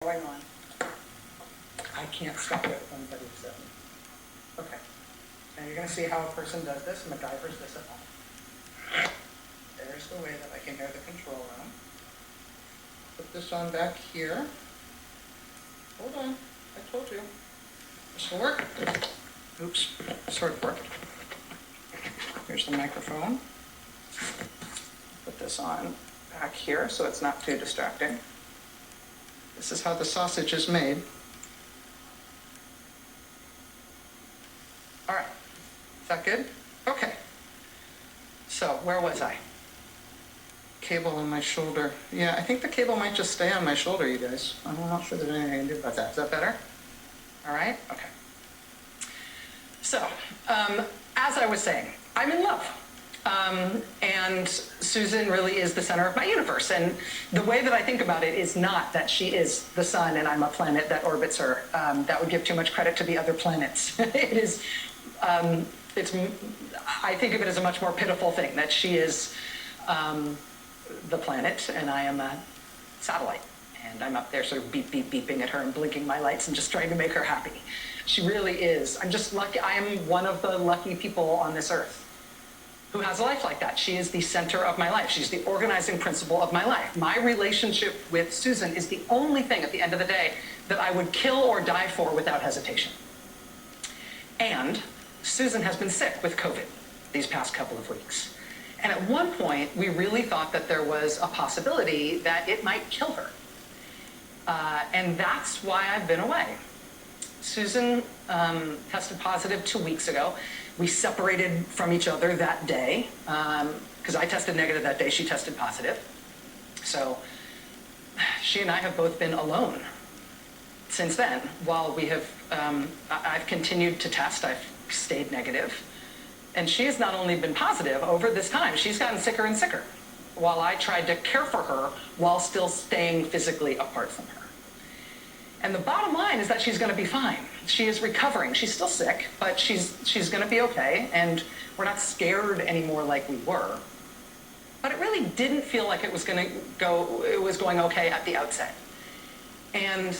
going on. I can't stop it at 1:37. Okay. Now you're going to see how a person does this. MacGyver's this at home. There's the way that I can hear the control room. Put this on back here. Hold on. I told you. This will work. Oops. Sort of worked. Here's the microphone. Put this on back here so it's not too distracting. This is how the sausage is made. All right. Is that good? Okay. So, where was I? Cable on my shoulder. Yeah, I think the cable might just stay on my shoulder, you guys. I'm not sure there's anything I can do about that. Is that better? All right? Okay. So, as I was saying, I'm in love. And Susan really is the center of my universe. And the way that I think about it is not that she is the sun and I'm a planet that orbits her. That would give too much credit to the other planets. It is, I think of it as a much more pitiful thing, that she is the planet and I am a satellite. And I'm up there sort of beep, beep, beeping at her and blinking my lights and just trying to make her happy. She really is. I'm just lucky. I am one of the lucky people on this earth who has a life like that. She is the center of my life. She's the organizing principle of my life. My relationship with Susan is the only thing at the end of the day that I would kill or die for without hesitation. And Susan has been sick with COVID these past couple of weeks. And at one point, we really thought that there was a possibility that it might kill her. And that's why I've been away. Susan tested positive 2 weeks ago. We separated from each other that day because I tested negative that day. She tested positive. So she and I have both been alone since then. While we have, I've continued to test. I've stayed negative. And she has not only been positive over this time, she's gotten sicker and sicker while I tried to care for her while still staying physically apart from her. And the bottom line is that she's going to be fine. She is recovering. She's still sick, but she's going to be okay. And we're not scared anymore like we were. But it really didn't feel like it was going okay at the outset. And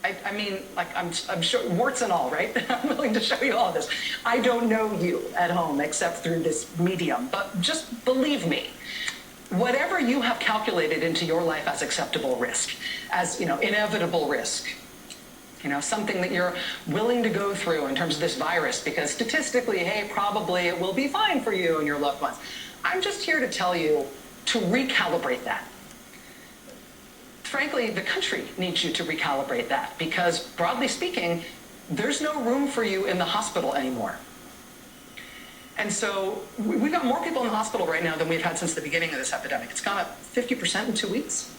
I mean, like I'm sure, warts and all, right? I'm willing to show you all this. I don't know you at home except through this medium, but just believe me. Whatever you have calculated into your life as acceptable risk, as, inevitable risk, something that you're willing to go through in terms of this virus, because statistically, hey, probably it will be fine for you and your loved ones. I'm just here to tell you to recalibrate that. Frankly, the country needs you to recalibrate that because, broadly speaking, there's no room for you in the hospital anymore. And so we've got more people in the hospital right now than we've had since the beginning of this epidemic. It's gone up 50% in 2 weeks.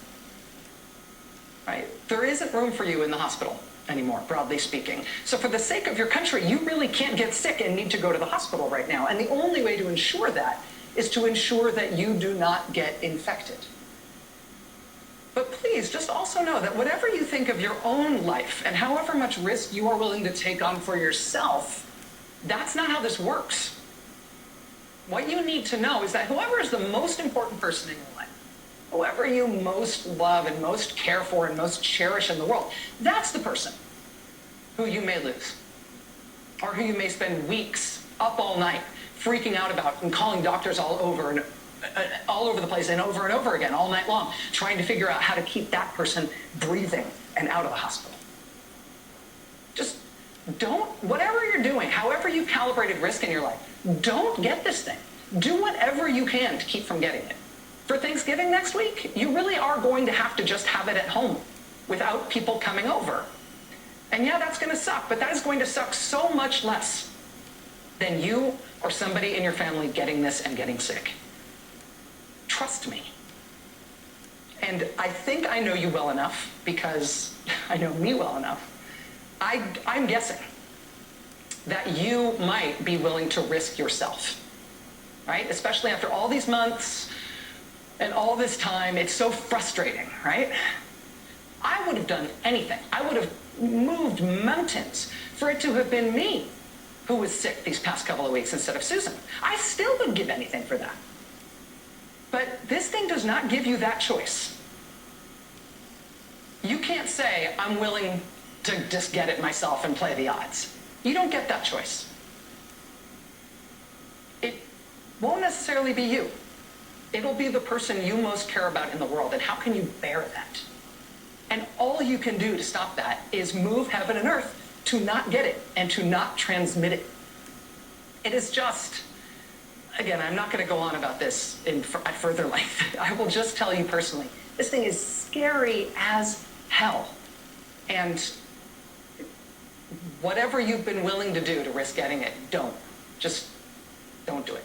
Right? There isn't room for you in the hospital anymore, broadly speaking. So for the sake of your country, you really can't get sick and need to go to the hospital right now. And the only way to ensure that is to ensure that you do not get infected. But please just also know that whatever you think of your own life and however much risk you are willing to take on for yourself, that's not how this works. What you need to know is that whoever is the most important person in your life, whoever you most love and most care for and most cherish in the world, that's the person who you may lose. Or who you may spend weeks up all night freaking out about and calling doctors all over the place and over again all night long, trying to figure out how to keep that person breathing and out of the hospital. Just don't, whatever you're doing, however you've calibrated risk in your life, don't get this thing. Do whatever you can to keep from getting it. For Thanksgiving next week, you really are going to have to just have it at home without people coming over. And yeah, that's going to suck, but that is going to suck so much less than you or somebody in your family getting this and getting sick. Trust me. And I think I know you well enough because I know me well enough. I'm guessing that you might be willing to risk yourself, right? Especially after all these months and all this time, it's so frustrating, right? I would have done anything. I would have moved mountains for it to have been me who was sick these past couple of weeks instead of Susan. I still would give anything for that. But this thing does not give you that choice. You can't say, I'm willing to just get it myself and play the odds. You don't get that choice. It won't necessarily be you. It'll be the person you most care about in the world, and how can you bear that? And all you can do to stop that is move heaven and earth to not get it and to not transmit it. It is just, again, I'm not going to go on about this at further length. I will just tell you personally, this thing is scary as hell. And whatever you've been willing to do to risk getting it, don't. Just don't do it.